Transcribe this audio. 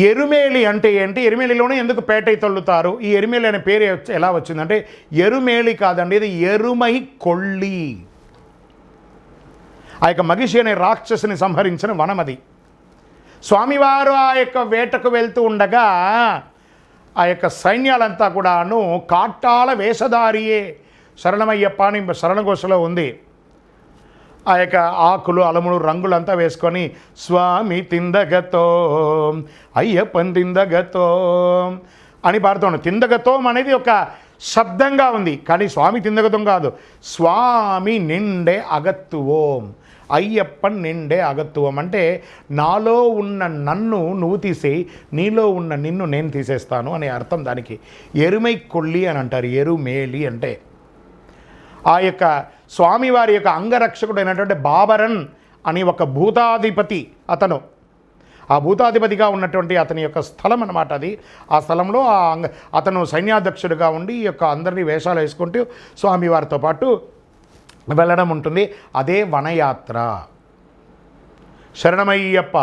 ఎరుమేలి అంటే ఏంటి, ఎరుమేలిలోనే ఎందుకు పేటై తొల్లుతారు, ఈ ఎరుమేలి అనే పేరు ఎలా వచ్చిందంటే ఎరుమేలి కాదండి, ఇది ఎరుమై కొళ్ళి. ఆ యొక్క మగిషి అనే రాక్షసుని సంహరించిన వనం అది. స్వామివారు ఆ యొక్క వేటకు వెళ్తూ ఉండగా ఆ యొక్క సైన్యాలంతా కూడాను కాట్టాల వేషధారియే, శరణమయ్యప్ప అని శరణఘోషలో ఉంది. ఆ యొక్క ఆకులు అలములు రంగులంతా వేసుకొని స్వామి తిందగతో అయ్యప్పన్ తిందగతో అని పాడుతాను. తిందగతం అనేది ఒక శబ్దంగా ఉంది, కానీ స్వామి తిందగతం కాదు. స్వామి నిండే అగత్తువోం, అయ్యప్పన్ నిండే అగత్తువం అంటే నాలో ఉన్న నన్ను నువ్వు తీసేయి, నీలో ఉన్న నిన్ను నేను తీసేస్తాను అనే అర్థం దానికి. ఎరుమై కొళ్ళి అని అంటారు, ఎరుమేలి అంటే. ఆ యొక్క స్వామివారి యొక్క అంగరక్షకుడు అయినటువంటి బాబరన్ అని ఒక భూతాధిపతి అతను, ఆ భూతాధిపతిగా ఉన్నటువంటి అతని యొక్క స్థలం అన్నమాట అది. ఆ స్థలంలో అతను సైన్యాధ్యక్షుడిగా ఉండి ఈ యొక్క అందరినీ వేషాలు వేసుకుంటూ స్వామివారితో పాటు వెళ్ళడం ఉంటుంది. అదే వనయాత్ర. శరణమయ్యప్ప.